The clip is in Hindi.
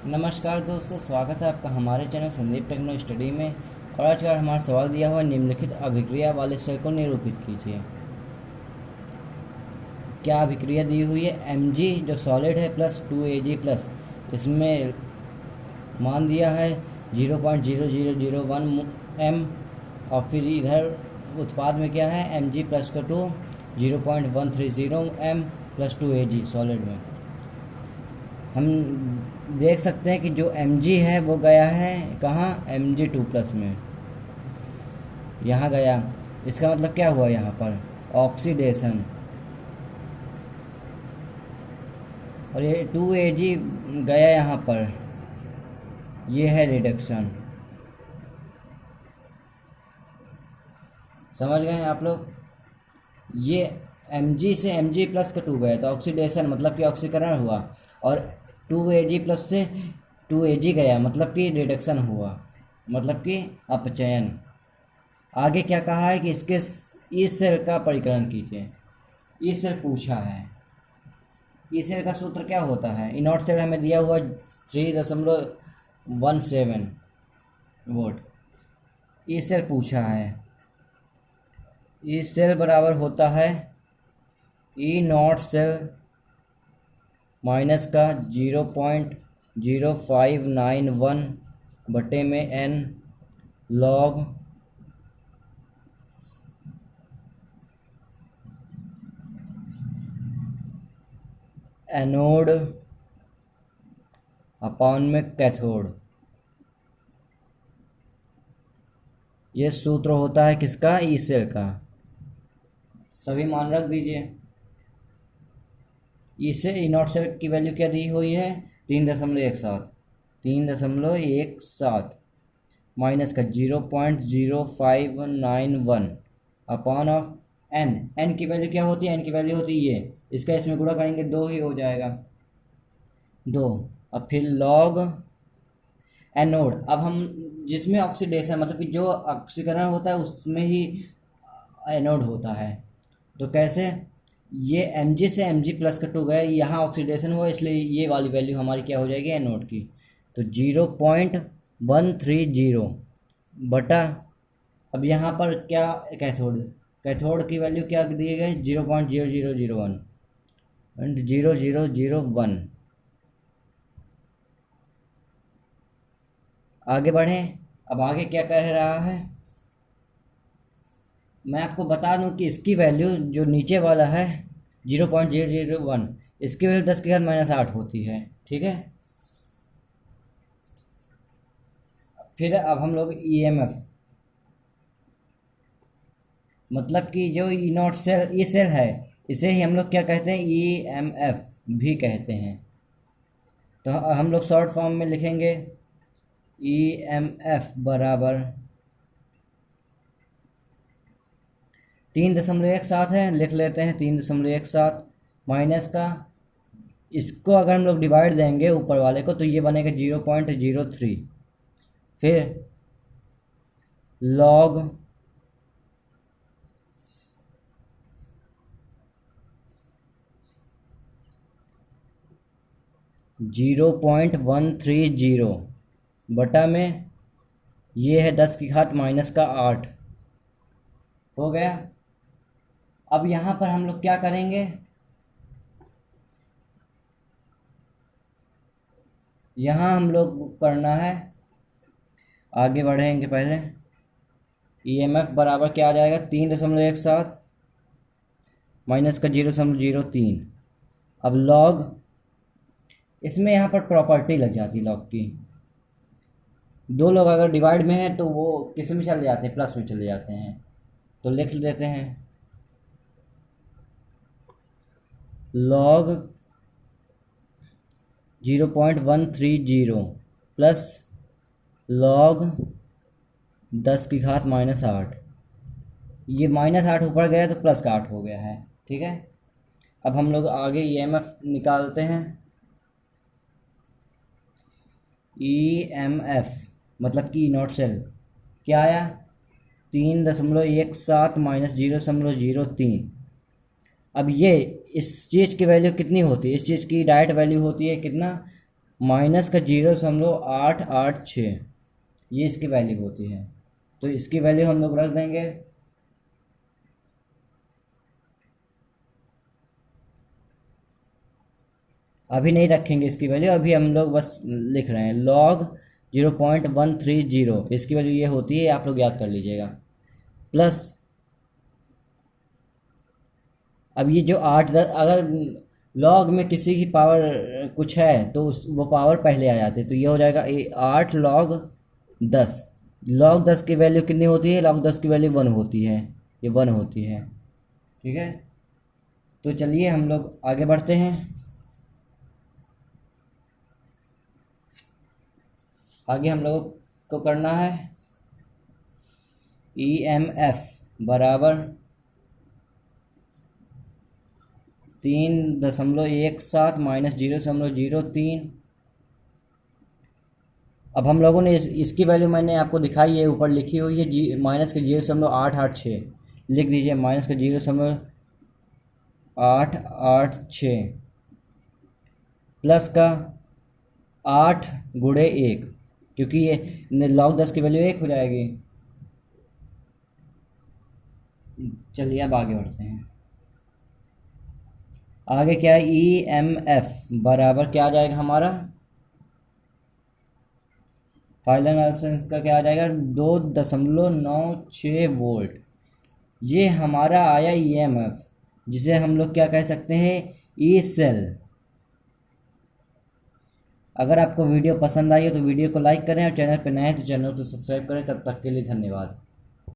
नमस्कार दोस्तों, स्वागत है आपका हमारे चैनल संदीप टेक्नो स्टडी में। और आज का हमारा सवाल दिया हुआ निम्नलिखित अभिक्रिया वाले सेल को निरूपित कीजिए। क्या अभिक्रिया दी हुई है? Mg जो सॉलिड है प्लस 2Ag प्लस, इसमें मान दिया है 0.0001 m, और फिर इधर उत्पाद में क्या है Mg प्लस का 2 0.130 m प्लस 2Ag सॉलिड में। हम देख सकते हैं कि जो Mg है वो गया है कहाँ, Mg2 प्लस में, यहाँ गया। इसका मतलब क्या हुआ यहाँ पर? ऑक्सीडेशन। और ये 2Ag गया यहाँ पर, ये है रिडक्शन। समझ गए हैं आप लोग? ये Mg से Mg प्लस का 2 गया तो ऑक्सीडेशन मतलब कि ऑक्सीकरण हुआ, और 2Ag प्लस से 2Ag गया मतलब कि रिडक्शन हुआ, मतलब कि अपचयन। आगे क्या कहा है कि इसके इस सेल का परिकलन कीजिए। इस सेल पूछा है। इस सेल का सूत्र क्या होता है? इनॉट सेल हमें दिया हुआ 3.17 वोल्ट। इस सेल पूछा है। इस सेल बराबर होता है ई नॉट सेल माइनस का 0.0591 बटे में n लॉग एनोड अपॉन में कैथोड। ये सूत्र होता है किसका? ई सेल का। सभी मान रख दीजिए। इसे ई नॉट सेल की वैल्यू क्या दी हुई है? 3.17 माइनस का 0.0591 अपॉन ऑफ एन। एन की वैल्यू क्या होती है? एन की वैल्यू होती है ये, इसका इसमें गुणा करेंगे 2 ही हो जाएगा, 2। अब फिर लॉग एनोड। अब हम जिसमें ऑक्सीडेशन मतलब कि जो ऑक्सीकरण होता है उसमें ही एनोड होता है। तो कैसे? ये Mg से Mg प्लस का 2 गया, यहाँ ऑक्सीडेशन हुआ, इसलिए ये वाली वैल्यू हमारी क्या हो जाएगी एनोड की। तो 0.130 बटा, अब यहाँ पर क्या कैथोड, कैथोड की वैल्यू क्या दिए गए? 0.0001 आगे बढ़ें। अब आगे क्या कह रहा है मैं आपको बता दूं कि इसकी वैल्यू जो नीचे वाला है 0.001, इसकी वैल्यू 10⁻⁻8 होती है। ठीक है। फिर अब हम लोग EMF, मतलब कि जो ई नॉट सेल, ई सेल है, इसे ही हम लोग क्या कहते हैं? EMF भी कहते हैं। तो हम लोग शॉर्ट फॉर्म में लिखेंगे EMF बराबर 3.17 है, लिख लेते हैं 3.17 माइनस का, इसको अगर हम लोग डिवाइड देंगे ऊपर वाले को तो ये बनेगा 0.03, फिर लॉग जीरो पॉइंट 130 बटा में ये है 10⁻⁻8 हो गया। अब यहाँ पर हम लोग क्या करेंगे? यहाँ हम लोग करना है, आगे बढ़ेंगे पहले। EMF बराबर क्या आ जाएगा? 3.17 माइनस का 0.03। अब लॉग, इसमें यहाँ पर प्रॉपर्टी लग जाती लॉग की। दो लोग अगर डिवाइड में हैं तो वो किस में चले जाते हैं? प्लस में चले जाते हैं। तो लिख देते हैं लॉग 0.130 प्लस लॉग 10⁻⁻8। ये -8 ऊपर गया तो प्लस का 8 हो गया है। ठीक है। अब हम लोग आगे EMF निकालते हैं। EMF मतलब कि नॉट सेल क्या आया? 3.17 माइनस 0.03। अब ये इस चीज़ की वैल्यू कितनी होती है? इस चीज़ की डायरेक्ट वैल्यू होती है कितना? माइनस का 0.886 ये इसकी वैल्यू होती है। तो इसकी वैल्यू हम लोग रख देंगे अभी नहीं रखेंगे इसकी वैल्यू, अभी हम लोग बस लिख रहे हैं log 0.130 इसकी वैल्यू ये होती है, आप लोग याद कर लीजिएगा। प्लस अब ये जो 8 10 अगर लॉग में किसी की पावर कुछ है तो वो पावर पहले आ जाती है, तो ये हो जाएगा 8 log 10। log 10 की वैल्यू कितनी होती है? log 10 की वैल्यू 1 होती है, ये 1 होती है। ठीक है, तो चलिए हम लोग आगे बढ़ते हैं। आगे हम लोग को करना है EMF बराबर 3.17 माइनस 0.03। अब हम लोगों ने इसकी वैल्यू मैंने आपको दिखाई है, ऊपर लिखी हुई है माइनस के 0.886 लिख दीजिए, माइनस के 0.886 प्लस का 8 गुणे 1, क्योंकि ये log 10 की वैल्यू 1 हो जाएगी। चलिए अब आगे बढ़ते हैं। आगे क्या है? EMF बराबर क्या आ जाएगा हमारा? फाइनल आंसर इसका क्या आ जाएगा? 2.96 वोल्ट। ये हमारा आया EMF, जिसे हम लोग क्या कह सकते हैं? E cell. अगर आपको वीडियो पसंद आई हो तो वीडियो को लाइक करें, और चैनल पर नए हैं तो चैनल को सब्सक्राइब करें। तब तक के लिए धन्यवाद।